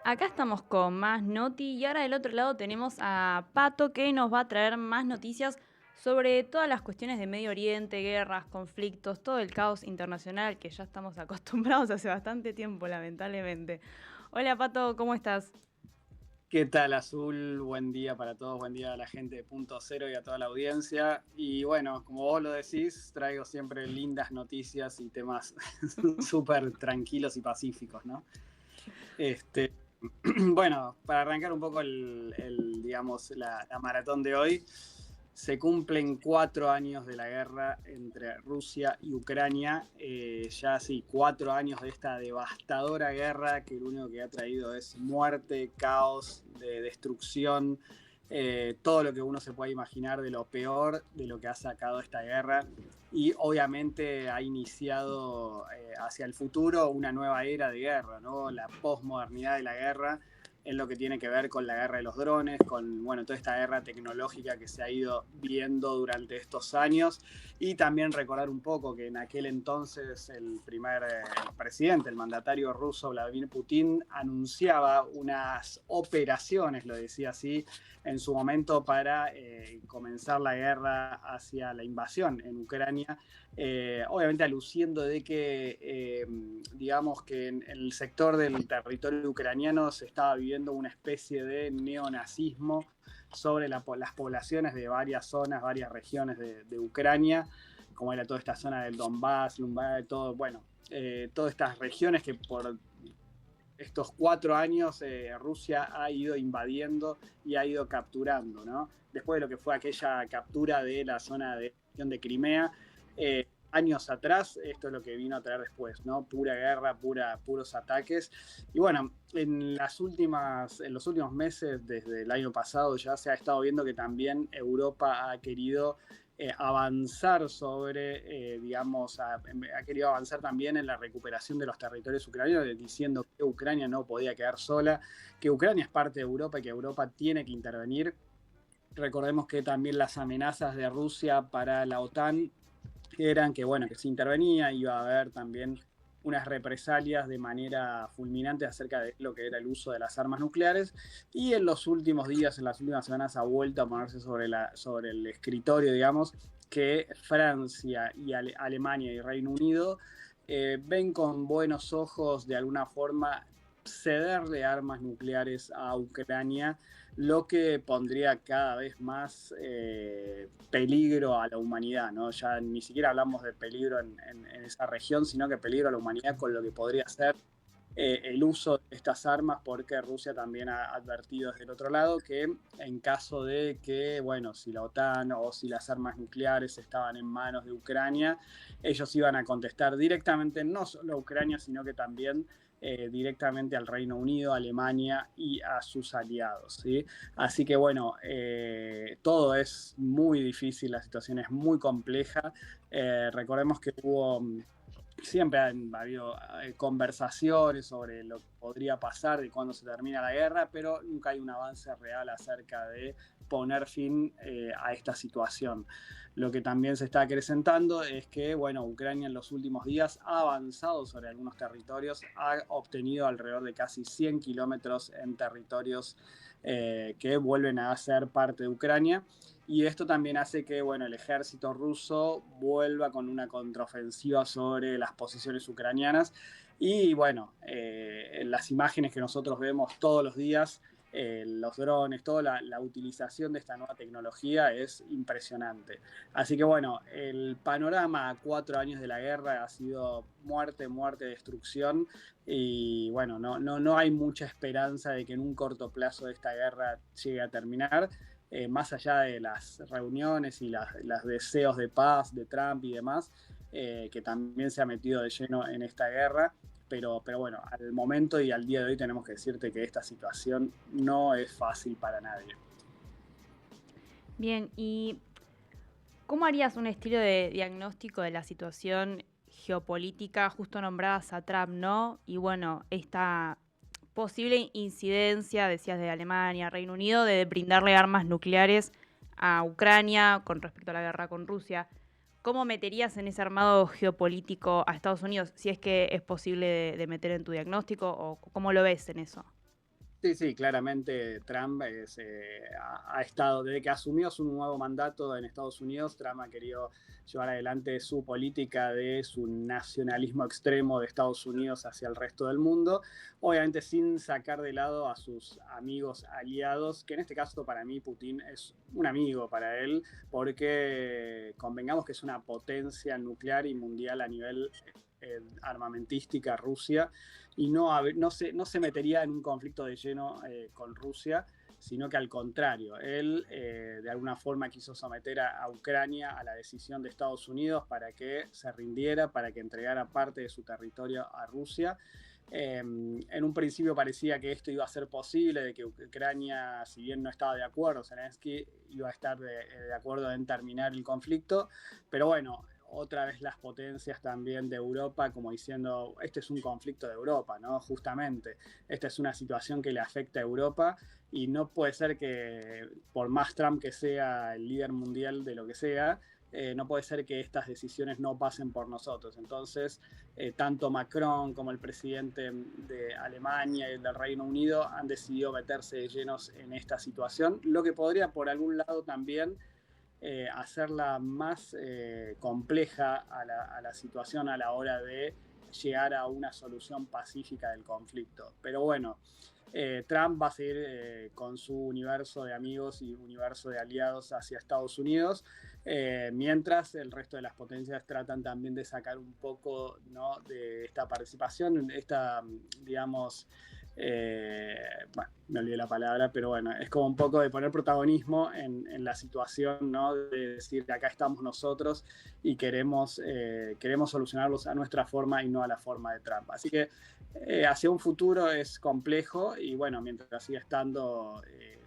Acá estamos con más Noti y ahora del otro lado tenemos a Pato que nos va a traer más noticias sobre todas las cuestiones de Medio Oriente, guerras, conflictos, todo el caos internacional que ya estamos acostumbrados hace bastante tiempo, lamentablemente. Hola Pato, ¿cómo estás? ¿Qué tal, Azul? Buen día para todos, buen día a la gente de Punto Cero y a toda la audiencia. Y bueno, como vos lo decís, traigo siempre lindas noticias y temas súper tranquilos y pacíficos, ¿no? Este, bueno, para arrancar un poco digamos, la maratón de hoy, se cumplen 4 años de la guerra entre Rusia y Ucrania. Ya sí, 4 años de esta devastadora guerra que lo único que ha traído es muerte, caos, destrucción, todo lo que uno se puede imaginar de lo peor de lo que ha sacado esta guerra. Y obviamente ha iniciado hacia el futuro una nueva era de guerra, ¿no? La posmodernidad de la guerra en lo que tiene que ver con la guerra de los drones, con bueno, toda esta guerra tecnológica que se ha ido viendo durante estos años. Y también recordar un poco que en aquel entonces el primer presidente, el mandatario ruso Vladimir Putin, anunciaba unas operaciones, lo decía así, en su momento para comenzar la guerra hacia la invasión en Ucrania, obviamente aluciendo de que, digamos que en el sector del territorio ucraniano se estaba viviendo una especie de neonazismo sobre las poblaciones de varias zonas, varias regiones de Ucrania, como era toda esta zona del Donbass, Lumbay, todo, bueno, todas estas regiones que por estos 4 años Rusia ha ido invadiendo y ha ido capturando, ¿no? Después de lo que fue aquella captura de la zona de Crimea, años atrás, esto es lo que vino a traer después, ¿no? Pura guerra, puros ataques. Y bueno, en los últimos meses, desde el año pasado, ya se ha estado viendo que también Europa ha querido avanzar digamos, ha querido avanzar también en la recuperación de los territorios ucranianos, diciendo que Ucrania no podía quedar sola, que Ucrania es parte de Europa y que Europa tiene que intervenir. Recordemos que también las amenazas de Rusia para la OTAN eran que, bueno, que si intervenía iba a haber también unas represalias de manera fulminante acerca de lo que era el uso de las armas nucleares. Y en los últimos días, en las últimas semanas, ha vuelto a ponerse sobre el escritorio, digamos, que Francia y Alemania y Reino Unido ven con buenos ojos de alguna forma cederle armas nucleares a Ucrania, lo que pondría cada vez más peligro a la humanidad, ¿no? Ya ni siquiera hablamos de peligro en esa región, sino que peligro a la humanidad con lo que podría ser el uso de estas armas, porque Rusia también ha advertido desde el otro lado que en caso de que, bueno, si la OTAN o si las armas nucleares estaban en manos de Ucrania, ellos iban a contestar directamente no solo a Ucrania, sino que también directamente al Reino Unido, a Alemania y a sus aliados, ¿sí? Así que bueno, todo es muy difícil, la situación es muy compleja. Recordemos que siempre han habido conversaciones sobre lo que podría pasar, de cuándo se termina la guerra, pero nunca hay un avance real acerca de poner fin a esta situación. Lo que también se está acrecentando es que, bueno, Ucrania en los últimos días ha avanzado sobre algunos territorios, ha obtenido alrededor de casi 100 kilómetros en territorios que vuelven a ser parte de Ucrania. Y esto también hace que, bueno, el ejército ruso vuelva con una contraofensiva sobre las posiciones ucranianas. Y bueno, las imágenes que nosotros vemos todos los días, los drones, toda la utilización de esta nueva tecnología es impresionante. Así que bueno, el panorama a 4 años de la guerra ha sido muerte, muerte, destrucción. Y bueno, no hay mucha esperanza de que en un corto plazo esta guerra llegue a terminar, más allá de las reuniones y los deseos de paz de Trump y demás, que también se ha metido de lleno en esta guerra. Pero bueno, al momento y al día de hoy tenemos que decirte que esta situación no es fácil para nadie. Bien, ¿y cómo harías un estilo de diagnóstico de la situación geopolítica? Justo nombrabas a Trump, ¿no? Y bueno, esta posible incidencia, decías, de Alemania, Reino Unido, de brindarle armas nucleares a Ucrania con respecto a la guerra con Rusia. ¿Cómo meterías en ese armado geopolítico a Estados Unidos? Si es que es posible de meter en tu diagnóstico, o cómo lo ves en eso. Sí, sí, claramente Trump ha estado, desde que asumió su nuevo mandato en Estados Unidos, Trump ha querido llevar adelante su política de su nacionalismo extremo de Estados Unidos hacia el resto del mundo, obviamente sin sacar de lado a sus amigos aliados, que en este caso para mí Putin es un amigo para él, porque convengamos que es una potencia nuclear y mundial a nivel armamentística Rusia, y no se metería en un conflicto de lleno con Rusia, sino que al contrario, él de alguna forma quiso someter a Ucrania a la decisión de Estados Unidos para que se rindiera, para que entregara parte de su territorio a Rusia. En un principio parecía que esto iba a ser posible, de que Ucrania, si bien no estaba de acuerdo, Zelensky iba a estar de acuerdo en terminar el conflicto, pero bueno, otra vez las potencias también de Europa como diciendo, este es un conflicto de Europa, ¿no? Justamente, esta es una situación que le afecta a Europa y no puede ser que, por más Trump que sea el líder mundial de lo que sea, no puede ser que estas decisiones no pasen por nosotros. Entonces, tanto Macron como el presidente de Alemania y el del Reino Unido han decidido meterse de llenos en esta situación, lo que podría por algún lado también hacerla más compleja a la situación a la hora de llegar a una solución pacífica del conflicto. Pero bueno, Trump va a seguir con su universo de amigos y universo de aliados hacia Estados Unidos, mientras el resto de las potencias tratan también de sacar un poco, ¿no?, de esta participación, esta, digamos, bueno, me olvidé la palabra, pero bueno, es como un poco de poner protagonismo en la situación, ¿no? De decir que acá estamos nosotros y queremos solucionarlos a nuestra forma y no a la forma de Trump. Así que hacia un futuro es complejo y bueno, mientras siga estando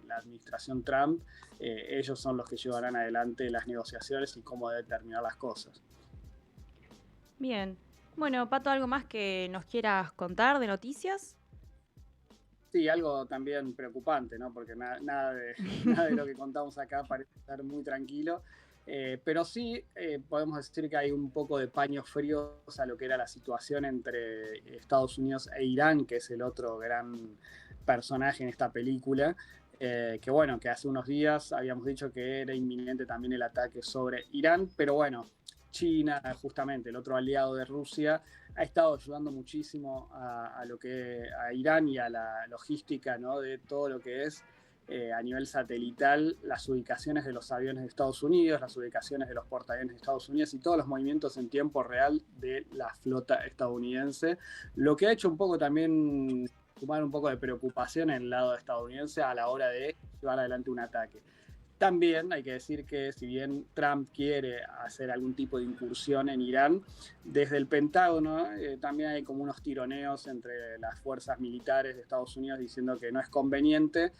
la administración Trump, ellos son los que llevarán adelante las negociaciones y cómo deben terminar las cosas. Bien. Bueno, Pato, ¿algo más que nos quieras contar de noticias? Sí, algo también preocupante, ¿no? Porque nada de lo que contamos acá parece estar muy tranquilo. Pero sí podemos decir que hay un poco de paños fríos a lo que era la situación entre Estados Unidos e Irán, que es el otro gran personaje en esta película. Que bueno, que hace unos días habíamos dicho que era inminente también el ataque sobre Irán, pero bueno, China, justamente el otro aliado de Rusia, ha estado ayudando muchísimo a lo que a Irán y a la logística, ¿no?, de todo lo que es a nivel satelital las ubicaciones de los aviones de Estados Unidos, las ubicaciones de los portaaviones de Estados Unidos y todos los movimientos en tiempo real de la flota estadounidense, lo que ha hecho un poco también sumar un poco de preocupación en el lado estadounidense a la hora de llevar adelante un ataque. También hay que decir que si bien Trump quiere hacer algún tipo de incursión en Irán, desde el Pentágono también hay como unos tironeos entre las fuerzas militares de Estados Unidos diciendo que no es conveniente.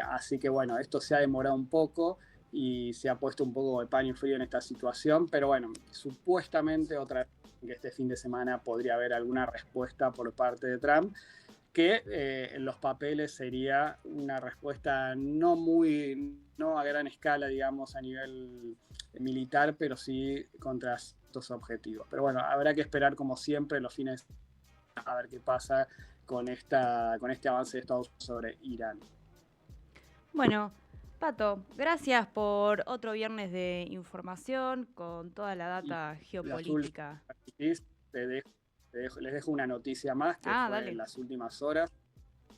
Así que bueno, esto se ha demorado un poco y se ha puesto un poco de paño frío en esta situación, pero bueno, supuestamente otra vez que este fin de semana podría haber alguna respuesta por parte de Trump, que en los papeles sería una respuesta no a gran escala, digamos, a nivel militar, pero sí contra estos objetivos. Pero bueno, habrá que esperar como siempre los fines a ver qué pasa con este avance de Estados Unidos sobre Irán. Bueno, Pato, gracias por otro viernes de información con toda la Y data las geopolítica. últimas, les dejo una noticia más que Ah, fue en dale. las últimas horas.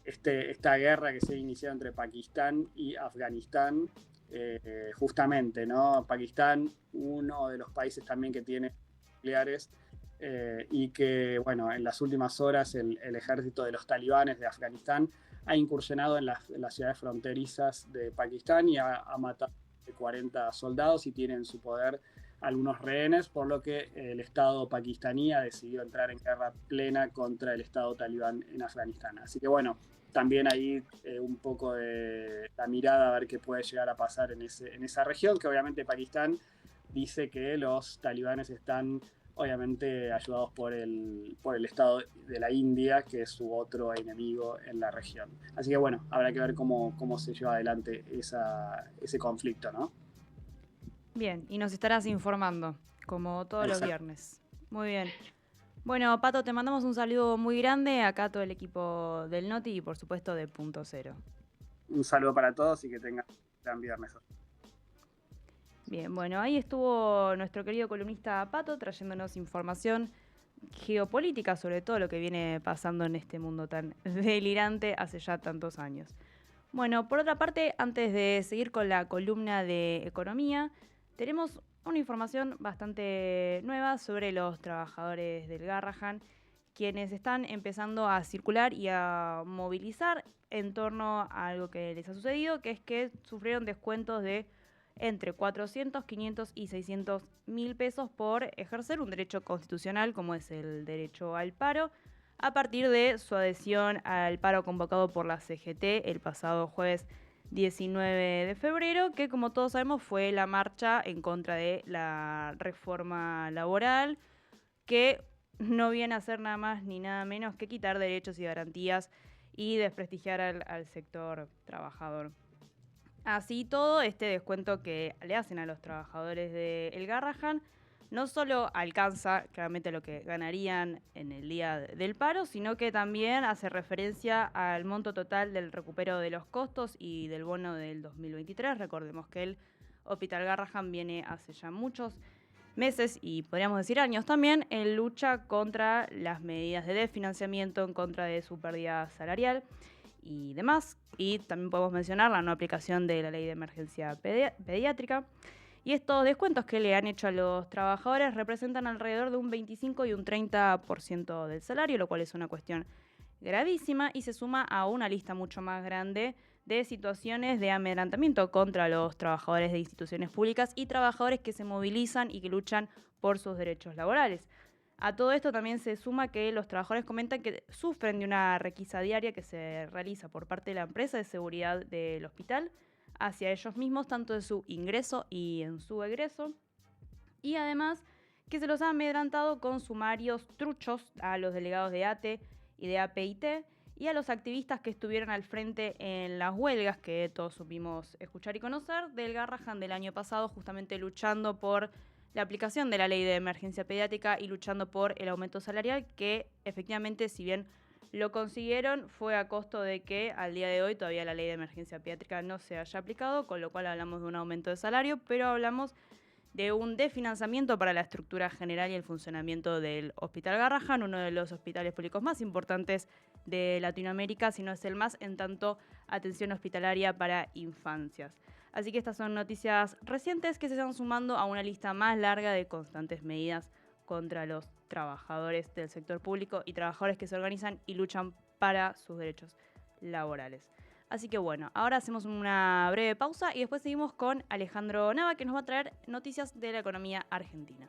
Esta guerra que se ha iniciado entre Pakistán y Afganistán, justamente, ¿no? Pakistán, uno de los países también que tiene nucleares, y que, bueno, en las últimas horas el ejército de los talibanes de Afganistán ha incursionado en las ciudades fronterizas de Pakistán y ha matado 40 soldados y tiene en su poder algunos rehenes, por lo que el Estado pakistaní ha decidido entrar en guerra plena contra el Estado talibán en Afganistán. Así que bueno, también ahí un poco de la mirada a ver qué puede llegar a pasar en esa región, que obviamente Pakistán dice que los talibanes están obviamente ayudados por el Estado de la India, que es su otro enemigo en la región. Así que bueno, habrá que ver cómo se lleva adelante ese conflicto, ¿no? Bien, y nos estarás informando, como todos los Exacto. viernes. Muy bien. Bueno, Pato, te mandamos un saludo muy grande acá a todo el equipo del Noti y por supuesto de Punto Cero. Un saludo para todos y que tengan un gran viernes. Bien, bueno, ahí estuvo nuestro querido columnista Pato trayéndonos información geopolítica sobre todo lo que viene pasando en este mundo tan delirante hace ya tantos años. Bueno, por otra parte, antes de seguir con la columna de economía, tenemos una información bastante nueva sobre los trabajadores del Garrahan, quienes están empezando a circular y a movilizar en torno a algo que les ha sucedido, que es que sufrieron descuentos de entre 400, 500 y 600 mil pesos por ejercer un derecho constitucional como es el derecho al paro, a partir de su adhesión al paro convocado por la CGT el pasado jueves 19 de febrero, que como todos sabemos fue la marcha en contra de la reforma laboral, que no viene a hacer nada más ni nada menos que quitar derechos y garantías y desprestigiar al sector trabajador. Así todo, este descuento que le hacen a los trabajadores de El Garrahan no solo alcanza claramente lo que ganarían en el día del paro, sino que también hace referencia al monto total del recupero de los costos y del bono del 2023. Recordemos que el Hospital Garrahan viene hace ya muchos meses y podríamos decir años también en lucha contra las medidas de desfinanciamiento en contra de su pérdida salarial y demás. Y también podemos mencionar la no aplicación de la ley de emergencia pediátrica. Y estos descuentos que le han hecho a los trabajadores representan alrededor de un 25 y un 30% del salario, lo cual es una cuestión gravísima y se suma a una lista mucho más grande de situaciones de amedrentamiento contra los trabajadores de instituciones públicas y trabajadores que se movilizan y que luchan por sus derechos laborales. A todo esto también se suma que los trabajadores comentan que sufren de una requisa diaria que se realiza por parte de la empresa de seguridad del hospital hacia ellos mismos, tanto en su ingreso y en su egreso. Y además que se los ha amedrantado con sumarios truchos a los delegados de ATE y de APIT y a los activistas que estuvieron al frente en las huelgas que todos supimos escuchar y conocer del Garrahan del año pasado, justamente luchando por la aplicación de la ley de emergencia pediátrica y luchando por el aumento salarial, que efectivamente, si bien lo consiguieron, fue a costo de que al día de hoy todavía la ley de emergencia pediátrica no se haya aplicado, con lo cual hablamos de un aumento de salario, pero hablamos de un desfinanciamiento para la estructura general y el funcionamiento del Hospital Garrahan, uno de los hospitales públicos más importantes de Latinoamérica, si no es el más, en tanto atención hospitalaria para infancias. Así que estas son noticias recientes que se están sumando a una lista más larga de constantes medidas contra los trabajadores del sector público y trabajadores que se organizan y luchan para sus derechos laborales. Así que bueno, ahora hacemos una breve pausa y después seguimos con Alejandro Nava, que nos va a traer noticias de la economía argentina.